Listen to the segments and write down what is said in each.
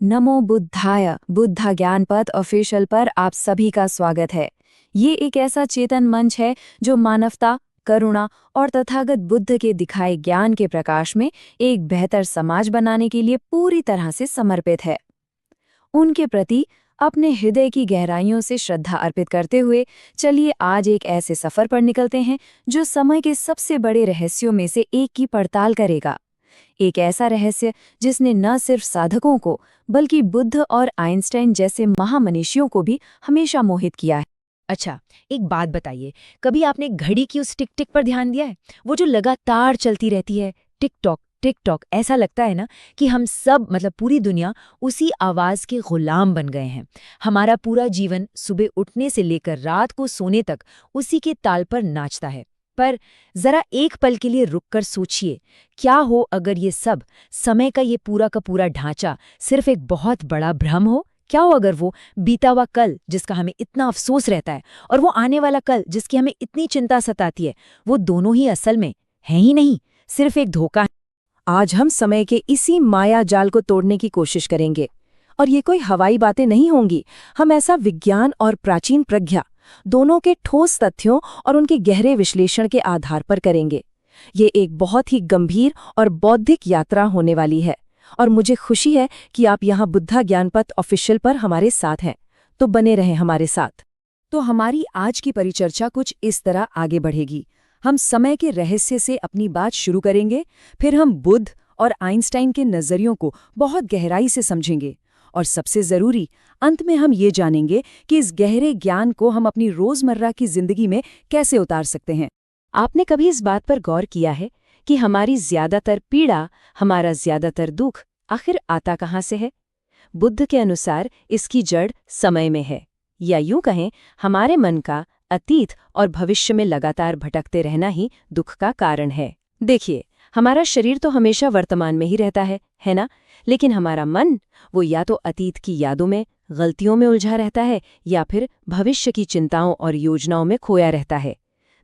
नमो बुद्धाय बुद्धा ज्ञान पथ ऑफिशियल पर आप सभी का स्वागत है। ये एक ऐसा चेतन मंच है जो मानवता, करुणा और तथागत बुद्ध के दिखाए ज्ञान के प्रकाश में एक बेहतर समाज बनाने के लिए पूरी तरह से समर्पित है। उनके प्रति अपने हृदय की गहराइयों से श्रद्धा अर्पित करते हुए चलिए आज एक ऐसे सफर पर निकलते हैं जो समय के सबसे बड़े रहस्यों में से एक की पड़ताल करेगा। एक ऐसा रहस्य जिसने न सिर्फ साधकों को बल्कि बुद्ध और आइंस्टाइन जैसे महामनीषियों को भी हमेशा मोहित किया है। अच्छा, एक बात बताइए, कभी आपने घड़ी की उस टिक टिक पर ध्यान दिया है? वो जो लगातार चलती रहती है, टिक टॉक, ऐसा लगता है ना कि हम सब मतलब पूरी दुनिया उसी आवाज के गुलाम बन गए हैं। हमारा पूरा जीवन सुबह उठने से लेकर रात को सोने तक उसी के ताल पर नाचता है। पर जरा एक पल के लिए रुककर सोचिए, क्या हो अगर ये सब समय का ये पूरा का पूरा ढांचा सिर्फ एक बहुत बड़ा भ्रम हो? क्या हो अगर वो बीता हुआ कल जिसका हमें इतना अफसोस रहता है और वो आने वाला कल जिसकी हमें इतनी चिंता सताती है, वो दोनों ही असल में है ही नहीं, सिर्फ एक धोखा है। आज हम समय के इसी माया जाल को तोड़ने की कोशिश करेंगे। और ये कोई हवाई बातें नहीं होंगी। हम ऐसा विज्ञान और प्राचीन प्रज्ञा दोनों के ठोस तथ्यों और उनके गहरे विश्लेषण के आधार पर करेंगे। ये एक बहुत ही गंभीर और बौद्धिक यात्रा होने वाली है और मुझे खुशी है कि आप यहाँ बुद्धा ज्ञानपथ ऑफिशियल पर हमारे साथ हैं। तो बने रहें हमारे साथ। तो हमारी आज की परिचर्चा कुछ इस तरह आगे बढ़ेगी। हम समय के रहस्य से अपनी बात शुरू करेंगे, फिर हम बुद्ध और आइंस्टाइन के नज़रियों को बहुत गहराई से समझेंगे और सबसे ज़रूरी, अंत में हम ये जानेंगे कि इस गहरे ज्ञान को हम अपनी रोज़मर्रा की ज़िंदगी में कैसे उतार सकते हैं। आपने कभी इस बात पर गौर किया है कि हमारी ज़्यादातर पीड़ा, हमारा ज़्यादातर दुख आखिर आता कहाँ से है? बुद्ध के अनुसार इसकी जड़ समय में है, या यूं कहें हमारे मन का अतीत और भविष्य में लगातार भटकते रहना ही दुख का कारण है। देखिए, हमारा शरीर तो हमेशा वर्तमान में ही रहता है ना? लेकिन हमारा मन, वो या तो अतीत की यादों में, गलतियों में उलझा रहता है या फिर भविष्य की चिंताओं और योजनाओं में खोया रहता है।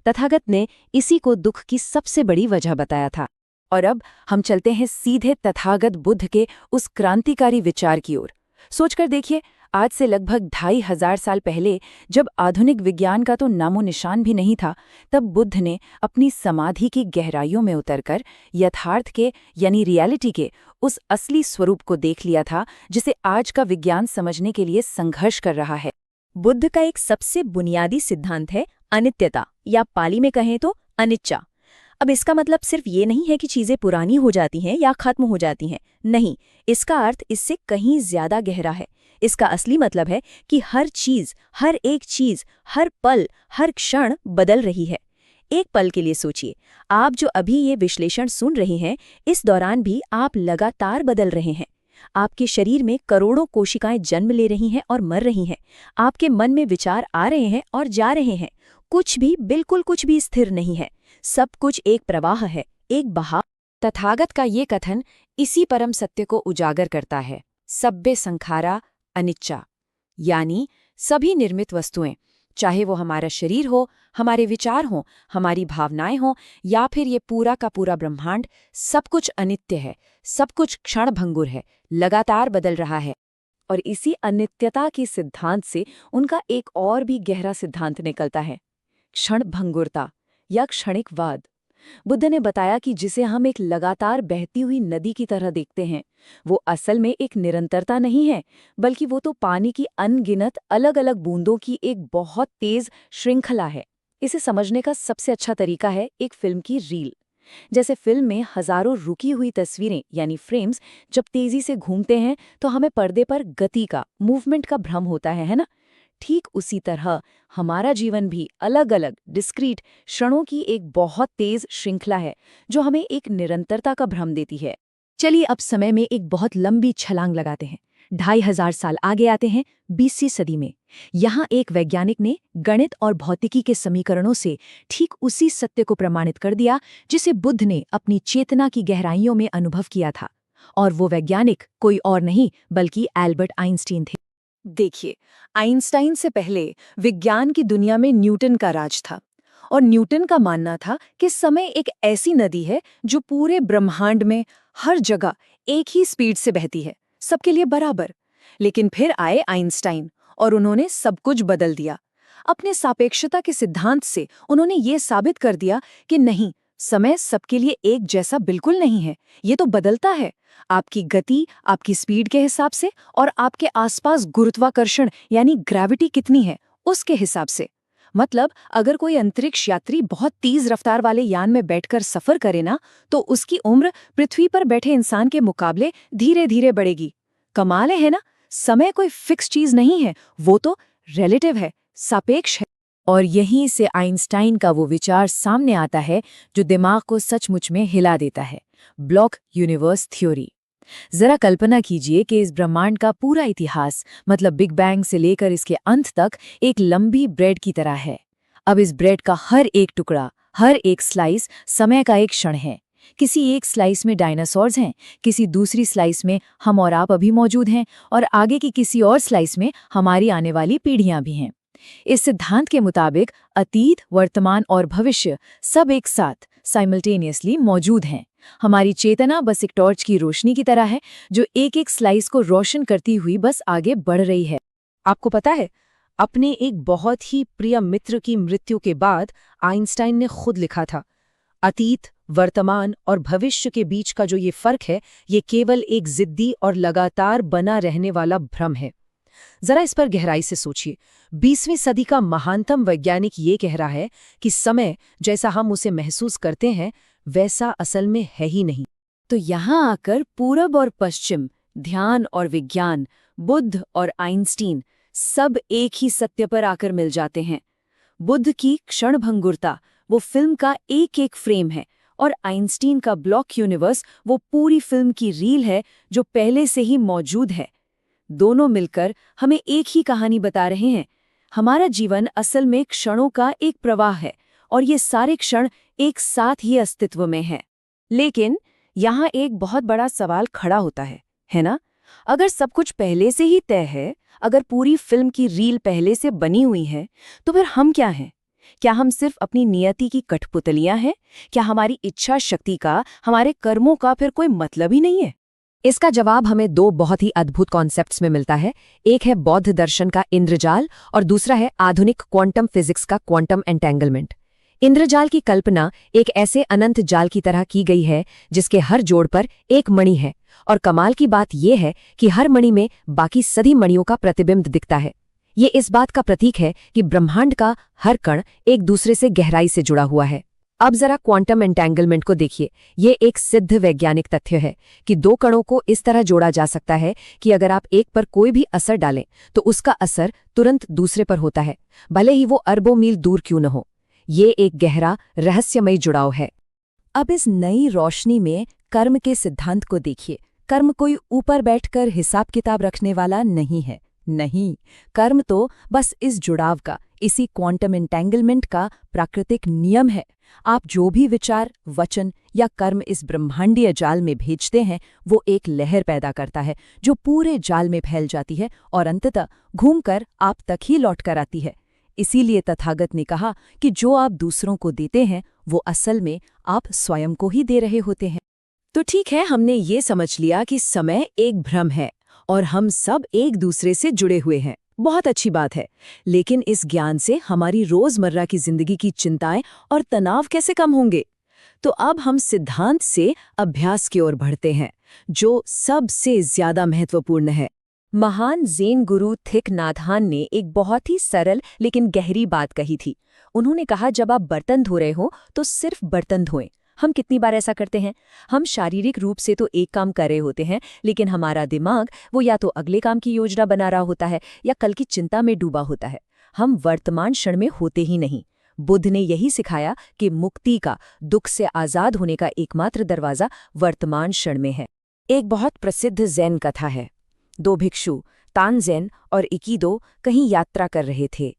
तथागत ने इसी को दुख की सबसे बड़ी वजह बताया था। और अब हम चलते हैं सीधे तथागत बुद्ध के उस क्रांतिकारी विचार की ओर। सोचकर देखिए, आज से लगभग 2500 साल पहले, जब आधुनिक विज्ञान का तो नामो निशान भी नहीं था, तब बुद्ध ने अपनी समाधि की गहराइयों में उतरकर यथार्थ के यानी रियलिटी के उस असली स्वरूप को देख लिया था जिसे आज का विज्ञान समझने के लिए संघर्ष कर रहा है। बुद्ध का एक सबसे बुनियादी सिद्धांत है अनित्यता, या पाली में कहें तो अनिच्चा। अब इसका मतलब सिर्फ ये नहीं है कि चीजें पुरानी हो जाती हैं या खत्म हो जाती हैं। नहीं, इसका अर्थ इससे कहीं ज्यादा गहरा है। इसका असली मतलब है कि हर चीज, हर एक चीज, हर पल, हर क्षण बदल रही है। एक पल के लिए सोचिए, आप जो अभी ये विश्लेषण सुन रहे हैं, इस दौरान भी आप लगातार बदल रहे हैं। आपके शरीर में करोड़ों कोशिकाएं जन्म ले रही हैं और मर रही हैं। आपके मन में विचार आ रहे हैं और जा रहे हैं। कुछ भी, बिल्कुल कुछ भी स्थिर नहीं है। सब कुछ एक प्रवाह है, एक बहाव। तथागत का ये कथन इसी परम सत्य को उजागर करता है। सब्बे संखारा अनिच्चा, यानी सभी निर्मित वस्तुएं, चाहे वो हमारा शरीर हो, हमारे विचार हों, हमारी भावनाएं हों या फिर ये पूरा का पूरा ब्रह्मांड, सब कुछ अनित्य है, सब कुछ क्षणभंगुर है, लगातार बदल रहा है। और इसी अनित्यता के सिद्धांत से उनका एक और भी गहरा सिद्धांत निकलता है, क्षणभंगुरता या क्षणिकवाद। बुद्ध ने बताया कि जिसे हम एक लगातार बहती हुई नदी की तरह देखते हैं, वो असल में एक निरंतरता नहीं है, बल्कि वो तो पानी की अनगिनत अलग अलग बूंदों की एक बहुत तेज श्रृंखला है। इसे समझने का सबसे अच्छा तरीका है एक फिल्म की रील। जैसे फिल्म में हजारों रुकी हुई तस्वीरें यानी फ्रेम्स जब तेजी से घूमते हैं तो हमें पर्दे पर गति का, मूवमेंट का भ्रम होता है ना? ठीक उसी तरह हमारा जीवन भी अलग अलग डिस्क्रीट क्षणों की एक बहुत तेज श्रृंखला है जो हमें एक निरंतरता का भ्रम देती है। चलिए अब समय में एक बहुत लंबी छलांग लगाते हैं। 2500 साल आगे आते हैं 20वीं सदी में। यहाँ एक वैज्ञानिक ने गणित और भौतिकी के समीकरणों से ठीक उसी सत्य को प्रमाणित कर दिया जिसे बुद्ध ने अपनी चेतना की गहराइयों में अनुभव किया था। और वो वैज्ञानिक कोई और नहीं बल्कि एल्बर्ट आइंस्टीन थे। देखिए, आइंस्टाइन से पहले विज्ञान की दुनिया में न्यूटन का राज था और न्यूटन का मानना था कि समय एक ऐसी नदी है जो पूरे ब्रह्मांड में हर जगह एक ही स्पीड से बहती है। सबके लिए बराबर। लेकिन फिर आए आइंस्टाइन और उन्होंने सब कुछ बदल दिया। अपने सापेक्षता के सिद्धांत से उन्होंने ये साबित कर दिया कि नहीं, समय सबके लिए एक जैसा बिल्कुल नहीं है, ये तो बदलता है। आपकी गति, आपकी स्पीड के हिसाब से और आपके आसपास गुरुत्वाकर्षण यानी ग्रेविटी कितनी है उसके हिसाब से। मतलब अगर कोई अंतरिक्ष यात्री बहुत तेज रफ्तार वाले यान में बैठकर सफर करे ना, तो उसकी उम्र पृथ्वी पर बैठे इंसान के मुकाबले धीरे धीरे बढ़ेगी। कमाल है ना, समय कोई फिक्स चीज नहीं है, वो तो रिलेटिव है, सापेक्ष है। और यहीं से आइंस्टाइन का वो विचार सामने आता है जो दिमाग को सचमुच में हिला देता है, ब्लॉक यूनिवर्स थ्योरी। जरा कल्पना कीजिए कि इस ब्रह्मांड का पूरा इतिहास, मतलब बिग बैंग से लेकर इसके अंत तक, एक लंबी ब्रेड की तरह है। अब इस ब्रेड का हर एक टुकड़ा, हर एक स्लाइस समय का एक क्षण है। किसी एक स्लाइस में डायनासोर्स हैं, किसी दूसरी स्लाइस में हम और आप अभी मौजूद हैं, और आगे की किसी और स्लाइस में हमारी आने वाली पीढ़ियां भी हैं। इस सिद्धांत के मुताबिक अतीत, वर्तमान और भविष्य सब एक साथ साइमल्टेनियसली मौजूद हैं। हमारी चेतना बस एक टॉर्च की रोशनी की तरह है जो एक एक स्लाइस को रोशन करती हुई बस आगे बढ़ रही है। आपको पता है, अपने एक बहुत ही प्रिय मित्र की मृत्यु के बाद आइंस्टाइन ने खुद लिखा था, अतीत, वर्तमान और भविष्य के बीच का जो ये फर्क है, ये केवल एक जिद्दी और लगातार बना रहने वाला भ्रम है। जरा इस पर गहराई से सोचिए। 20वीं सदी का महानतम वैज्ञानिक ये कह रहा है कि समय जैसा हम उसे महसूस करते हैं वैसा असल में है ही नहीं। तो यहाँ आकर पूरब और पश्चिम, ध्यान और विज्ञान, बुद्ध और आइंस्टीन सब एक ही सत्य पर आकर मिल जाते हैं। बुद्ध की क्षणभंगुरता वो फिल्म का एक एक फ्रेम है, और आइंस्टीन का ब्लॉक यूनिवर्स वो पूरी फिल्म की रील है जो पहले से ही मौजूद है। दोनों मिलकर हमें एक ही कहानी बता रहे हैं। हमारा जीवन असल में क्षणों का एक प्रवाह है, और ये सारे क्षण एक साथ ही अस्तित्व में हैं। लेकिन यहाँ एक बहुत बड़ा सवाल खड़ा होता है ना? अगर सब कुछ पहले से ही तय है, अगर पूरी फिल्म की रील पहले से बनी हुई है, तो फिर हम क्या हैं? क्या हम सिर्फ अपनी नियति की कठपुतलियां हैं? क्या हमारी इच्छा शक्ति का, हमारे कर्मों का फिर कोई मतलब ही नहीं है? इसका जवाब हमें दो बहुत ही अद्भुत कॉन्सेप्ट्स में मिलता है। एक है बौद्ध दर्शन का इंद्रजाल और दूसरा है आधुनिक क्वांटम फिजिक्स का क्वांटम एंटेंगलमेंट। इंद्रजाल की कल्पना एक ऐसे अनंत जाल की तरह की गई है जिसके हर जोड़ पर एक मणि है, और कमाल की बात यह है कि हर मणि में बाकी सभी मणियों का प्रतिबिंब दिखता है। ये इस बात का प्रतीक है कि ब्रह्मांड का हर कण एक दूसरे से गहराई से जुड़ा हुआ है। अब जरा क्वांटम एंटेंगलमेंट को देखिए। ये एक सिद्ध वैज्ञानिक तथ्य है कि दो कणों को इस तरह जोड़ा जा सकता है कि अगर आप एक पर कोई भी असर डालें तो उसका असर तुरंत दूसरे पर होता है, भले ही वो अरबों मील दूर क्यों न हो। ये एक गहरा रहस्यमयी जुड़ाव है। अब इस नई रोशनी में कर्म के सिद्धांत को देखिए। कर्म कोई ऊपर बैठकर हिसाब किताब रखने वाला नहीं है। नहीं, कर्म तो बस इस जुड़ाव का, इसी क्वांटम एंटेंगलमेंट का प्राकृतिक नियम है। आप जो भी विचार, वचन या कर्म इस ब्रह्मांडीय जाल में भेजते हैं, वो एक लहर पैदा करता है जो पूरे जाल में फैल जाती है और अंततः घूमकर आप तक ही लौट कर आती है। इसीलिए तथागत ने कहा कि जो आप दूसरों को देते हैं, वो असल में आप स्वयं को ही दे रहे होते हैं। तो ठीक है, हमने ये समझ लिया कि समय एक भ्रम है और हम सब एक दूसरे से जुड़े हुए हैं। बहुत अच्छी बात है, लेकिन इस ज्ञान से हमारी रोजमर्रा की जिंदगी की चिंताएं और तनाव कैसे कम होंगे? तो अब हम सिद्धांत से अभ्यास की ओर बढ़ते हैं, जो सबसे ज्यादा महत्वपूर्ण है। महान ज़ेन गुरु थिक नाथ हान ने एक बहुत ही सरल लेकिन गहरी बात कही थी। उन्होंने कहा, जब आप बर्तन धो रहे हो तो सिर्फ बर्तन धोएं। हम कितनी बार ऐसा करते हैं? हम शारीरिक रूप से तो एक काम कर रहे होते हैं, लेकिन हमारा दिमाग वो या तो अगले काम की योजना बना रहा होता है या कल की चिंता में डूबा होता है। हम वर्तमान क्षण में होते ही नहीं। बुद्ध ने यही सिखाया कि मुक्ति का, दुख से आज़ाद होने का एकमात्र दरवाज़ा वर्तमान क्षण में है। एक बहुत प्रसिद्ध ज़ेन कथा है। दो भिक्षु तानज़ेन और इकिदो कहीं यात्रा कर रहे थे।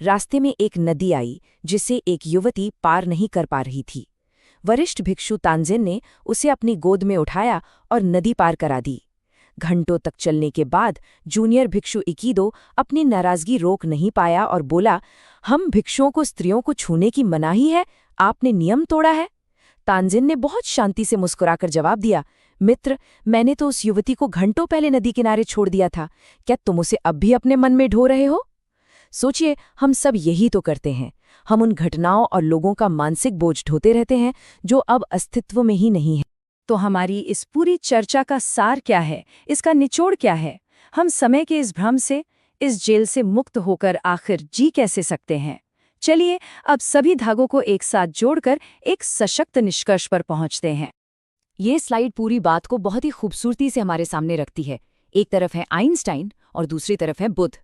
रास्ते में एक नदी आई जिसे एक युवती पार नहीं कर पा रही थी। वरिष्ठ भिक्षु तानज़ेन ने उसे अपनी गोद में उठाया और नदी पार करा दी। घंटों तक चलने के बाद जूनियर भिक्षु इकिदो अपनी नाराजगी रोक नहीं पाया और बोला, हम भिक्षुओं को स्त्रियों को छूने की मनाही है, आपने नियम तोड़ा है। तानज़ेन ने बहुत शांति से मुस्कुराकर जवाब दिया, मित्र, मैंने तो उस युवती को घंटों पहले नदी किनारे छोड़ दिया था, क्या तुम उसे अब भी अपने मन में ढो रहे हो? सोचिए, हम सब यही तो करते हैं। हम उन घटनाओं और लोगों का मानसिक बोझ ढोते रहते हैं जो अब अस्तित्व में ही नहीं है। तो हमारी इस पूरी चर्चा का सार क्या है, इसका निचोड़ क्या है? हम समय के इस भ्रम से, इस जेल से मुक्त होकर आखिर जी कैसे सकते हैं? चलिए अब सभी धागों को एक साथ जोड़कर एक सशक्त निष्कर्ष पर पहुंचते हैं। ये स्लाइड पूरी बात को बहुत ही खूबसूरती से हमारे सामने रखती है। एक तरफ है आइंस्टाइन और दूसरी तरफ है बुद्ध।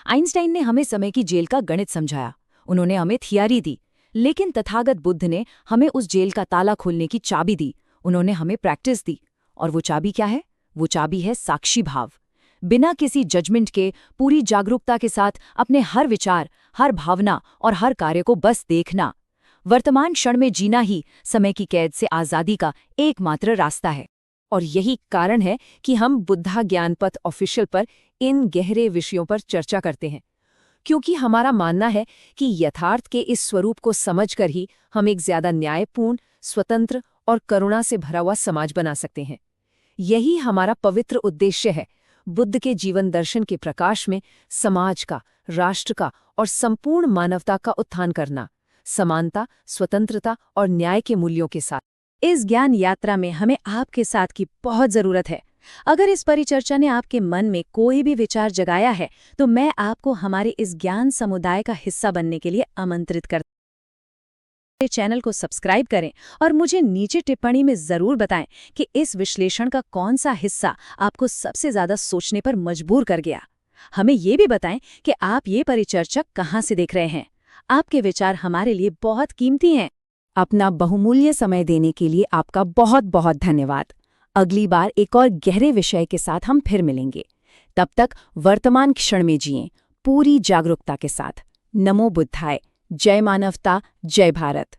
आइंस्टाइन ने हमें समय की जेल का गणित समझाया, उन्होंने हमें थियरी दी, लेकिन तथागत बुद्ध ने हमें उस जेल का ताला खोलने की चाबी दी, उन्होंने हमें प्रैक्टिस दी। और वो चाबी क्या है? वो चाबी है साक्षी भाव। बिना किसी जजमेंट के, पूरी जागरूकता के साथ अपने हर विचार, हर भावना और हर कार्य को बस देखना। वर्तमान क्षण में जीना ही समय की कैद से आज़ादी का एकमात्र रास्ता है। और यही कारण है कि हम बुद्धा ज्ञानपथ ऑफिशियल पर इन गहरे विषयों पर चर्चा करते हैं, क्योंकि हमारा मानना है कि यथार्थ के इस स्वरूप को समझकर ही हम एक ज्यादा न्यायपूर्ण, स्वतंत्र और करुणा से भरा हुआ समाज बना सकते हैं। यही हमारा पवित्र उद्देश्य है, बुद्ध के जीवन दर्शन के प्रकाश में समाज का, राष्ट्र का और संपूर्ण मानवता का उत्थान करना, समानता, स्वतंत्रता और न्याय के मूल्यों के साथ। इस ज्ञान यात्रा में हमें आपके साथ की बहुत जरूरत है। अगर इस परिचर्चा ने आपके मन में कोई भी विचार जगाया है, तो मैं आपको हमारे इस ज्ञान समुदाय का हिस्सा बनने के लिए आमंत्रित करता हूं। चैनल को सब्सक्राइब करें और मुझे नीचे टिप्पणी में जरूर बताएं कि इस विश्लेषण का कौन सा हिस्सा आपको सबसे ज्यादा सोचने पर मजबूर कर गया। हमें ये भी बताएं कि आप ये परिचर्चा कहाँ से देख रहे हैं। आपके विचार हमारे लिए बहुत कीमती हैं। अपना बहुमूल्य समय देने के लिए आपका बहुत बहुत धन्यवाद। अगली बार एक और गहरे विषय के साथ हम फिर मिलेंगे। तब तक वर्तमान क्षण में जिएं, पूरी जागरूकता के साथ। नमो बुद्धाय। जय मानवता, जय भारत।